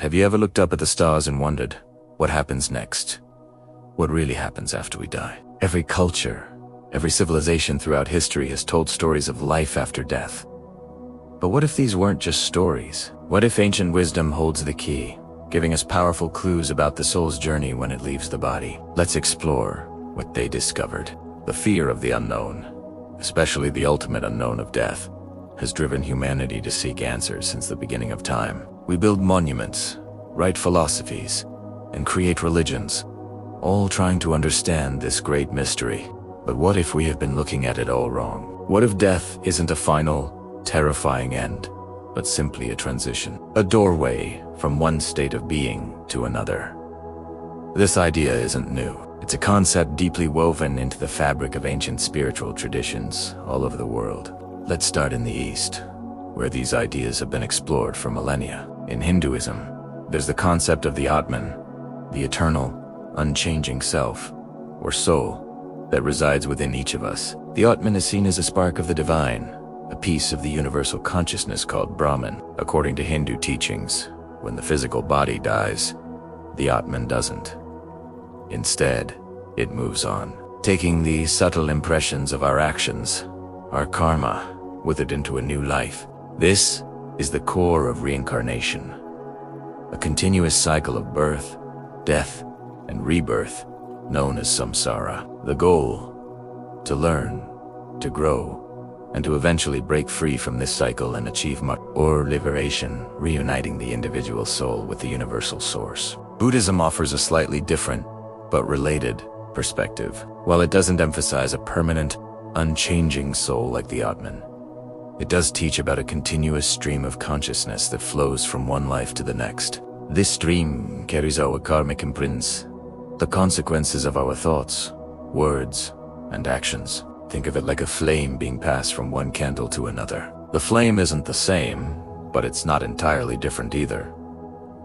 Have you ever looked up at the stars and wondered, what happens next? What really happens after we die? Every culture, every civilization throughout history has told stories of life after death. But what if these weren't just stories? What if ancient wisdom holds the key, giving us powerful clues about the soul's journey when it leaves the body? Let's explore what they discovered. The fear of the unknown, especially the ultimate unknown of death, has driven humanity to seek answers since the beginning of time. We build monuments, write philosophies, and create religions, all trying to understand this great mystery. But what if we have been looking at it all wrong? What if death isn't a final, terrifying end, but simply a transition? A doorway from one state of being to another. This idea isn't new. It's a concept deeply woven into the fabric of ancient spiritual traditions all over the world. Let's start in the East, where these ideas have been explored for millennia. In Hinduism, there's the concept of the Atman, the eternal, unchanging self, or soul, that resides within each of us. The Atman is seen as a spark of the divine, a piece of the universal consciousness called Brahman. According to Hindu teachings, when the physical body dies, the Atman doesn't. Instead, it moves on, taking the subtle impressions of our actions, our karma, with it into a new life. This is the core of reincarnation, a continuous cycle of birth, death, and rebirth, known as samsara. The goal: to learn, to grow, and to eventually break free from this cycle and achieve liberation, reuniting the individual soul with the universal source. Buddhism offers a slightly different, but related, perspective. While it doesn't emphasize a permanent, unchanging soul like the Atman, it does teach about a continuous stream of consciousness that flows from one life to the next. This stream carries our karmic imprints, the consequences of our thoughts, words, and actions. Think of it like a flame being passed from one candle to another. The flame isn't the same, but it's not entirely different either.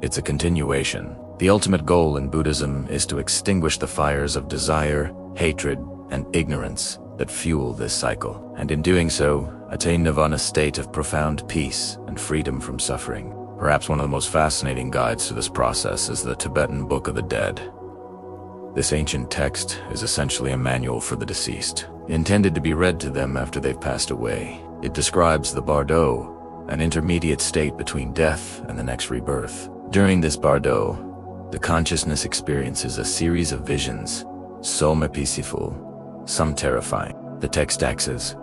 It's a continuation. The ultimate goal in Buddhism is to extinguish the fires of desire, hatred, and ignorance that fuel this cycle, and in doing so, attain nirvana state of profound peace and freedom from suffering. Perhaps one of the most fascinating guides to this process is the Tibetan Book of the Dead. This ancient text is essentially a manual for the deceased, intended to be read to them after they've passed away. It describes the bardo, an intermediate state between death and the next rebirth. During this bardo, the consciousness experiences a series of visions, some peaceful, some terrifying. The text acts as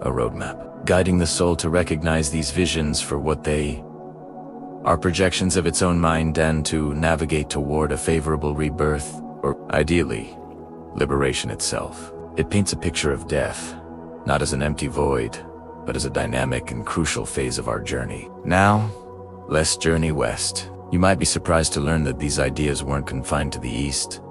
a roadmap, guiding the soul to recognize these visions for what they are: projections of its own mind, and to navigate toward a favorable rebirth, or ideally, liberation itself. It paints a picture of death, not as an empty void, but as a dynamic and crucial phase of our journey. Now, let's journey west. You might be surprised to learn that these ideas weren't confined to the East.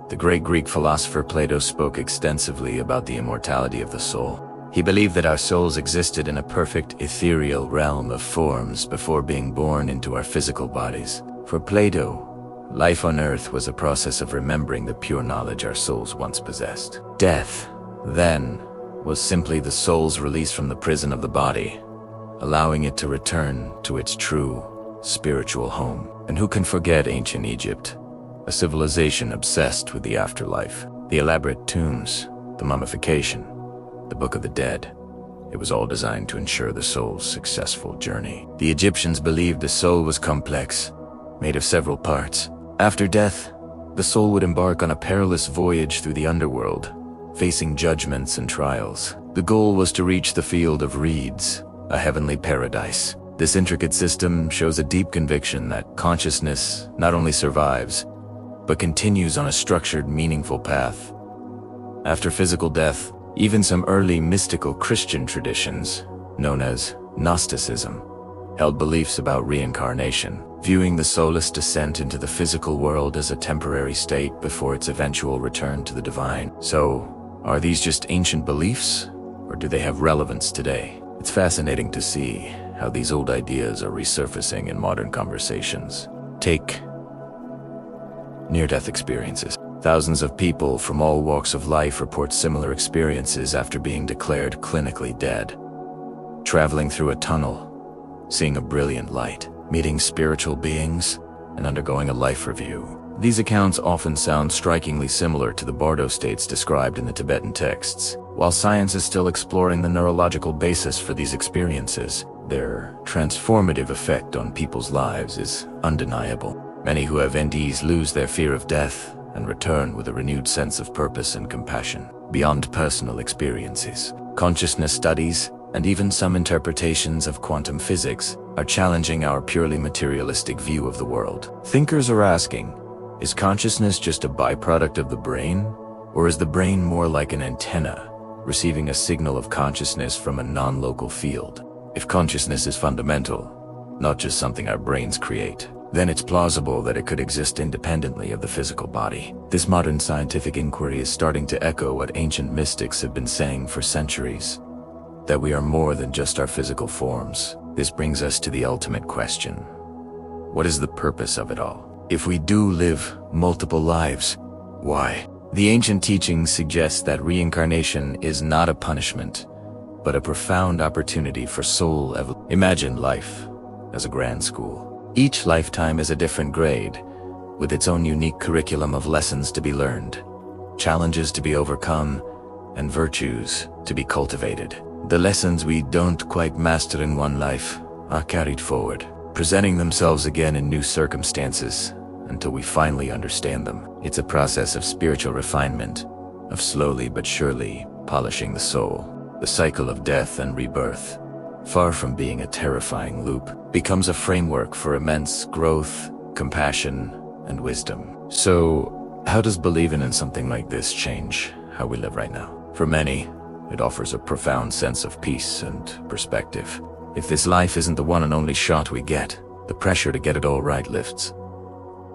The great Greek philosopher Plato spoke extensively about the immortality of the soul. He believed that our souls existed in a perfect ethereal realm of forms before being born into our physical bodies. For Plato, life on earth was a process of remembering the pure knowledge our souls once possessed. Death, then, was simply the soul's release from the prison of the body, allowing it to return to its true, spiritual home. And who can forget ancient Egypt, a civilization obsessed with the afterlife? The elaborate tombs, the mummification, the Book of the Dead. It was all designed to ensure the soul's successful journey. The Egyptians believed the soul was complex, made of several parts. After death, the soul would embark on a perilous voyage through the underworld, facing judgments and trials. The goal was to reach the field of reeds, a heavenly paradise. This intricate system shows a deep conviction that consciousness not only survives, but continues on a structured, meaningful path. After physical death, even some early mystical Christian traditions, known as Gnosticism, held beliefs about reincarnation, viewing the soul's descent into the physical world as a temporary state before its eventual return to the divine. So, are these just ancient beliefs, or do they have relevance today? It's fascinating to see how these old ideas are resurfacing in modern conversations. Take near-death experiences. Thousands of people from all walks of life report similar experiences after being declared clinically dead. Traveling through a tunnel, seeing a brilliant light, meeting spiritual beings, and undergoing a life review. These accounts often sound strikingly similar to the bardo states described in the Tibetan texts. While science is still exploring the neurological basis for these experiences, their transformative effect on people's lives is undeniable. Many who have NDEs lose their fear of death and return with a renewed sense of purpose and compassion. Beyond personal experiences, consciousness studies, and even some interpretations of quantum physics are challenging our purely materialistic view of the world. Thinkers are asking, is consciousness just a byproduct of the brain? Or is the brain more like an antenna, receiving a signal of consciousness from a non-local field? If consciousness is fundamental, not just something our brains create, then it's plausible that it could exist independently of the physical body. This modern scientific inquiry is starting to echo what ancient mystics have been saying for centuries, that we are more than just our physical forms. This brings us to the ultimate question. What is the purpose of it all? If we do live multiple lives, why? The ancient teachings suggest that reincarnation is not a punishment, but a profound opportunity for soul evolution. Imagine life as a grand school. Each lifetime is a different grade, with its own unique curriculum of lessons to be learned, challenges to be overcome, and virtues to be cultivated. The lessons we don't quite master in one life are carried forward, presenting themselves again in new circumstances until we finally understand them. It's a process of spiritual refinement, of slowly but surely polishing the soul. The cycle of death and rebirth, far from being a terrifying loop, becomes a framework for immense growth, compassion, and wisdom. So, how does believing in something like this change how we live right now? For many, it offers a profound sense of peace and perspective. If this life isn't the one and only shot we get, the pressure to get it all right lifts.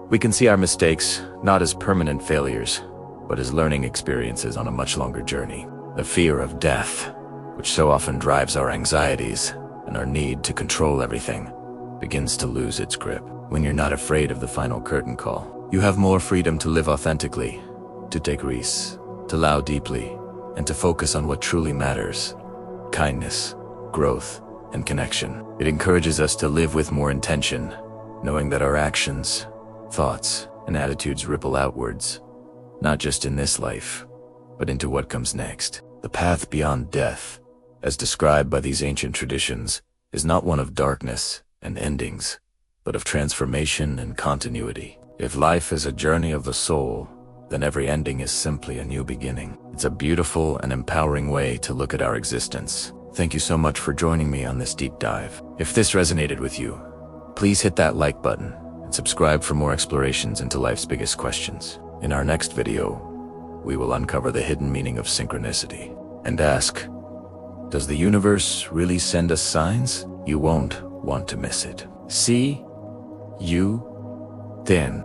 We can see our mistakes not as permanent failures, but as learning experiences on a much longer journey. The fear of death, which so often drives our anxieties and our need to control everything, begins to lose its grip. When you're not afraid of the final curtain call, you have more freedom to live authentically, to take risks, to allow deeply, and to focus on what truly matters: kindness, growth, and connection. It encourages us to live with more intention, knowing that our actions, thoughts, and attitudes ripple outwards, not just in this life, but into what comes next. The path beyond death, as described by these ancient traditions, is not one of darkness and endings, but of transformation and continuity. If life is a journey of the soul, then every ending is simply a new beginning. It's a beautiful and empowering way to look at our existence. Thank you so much for joining me on this deep dive. If this resonated with you, please hit that like button and subscribe for more explorations into life's biggest questions. In our next video, we will uncover the hidden meaning of synchronicity and ask, does the universe really send us signs? You won't want to miss it. See you then.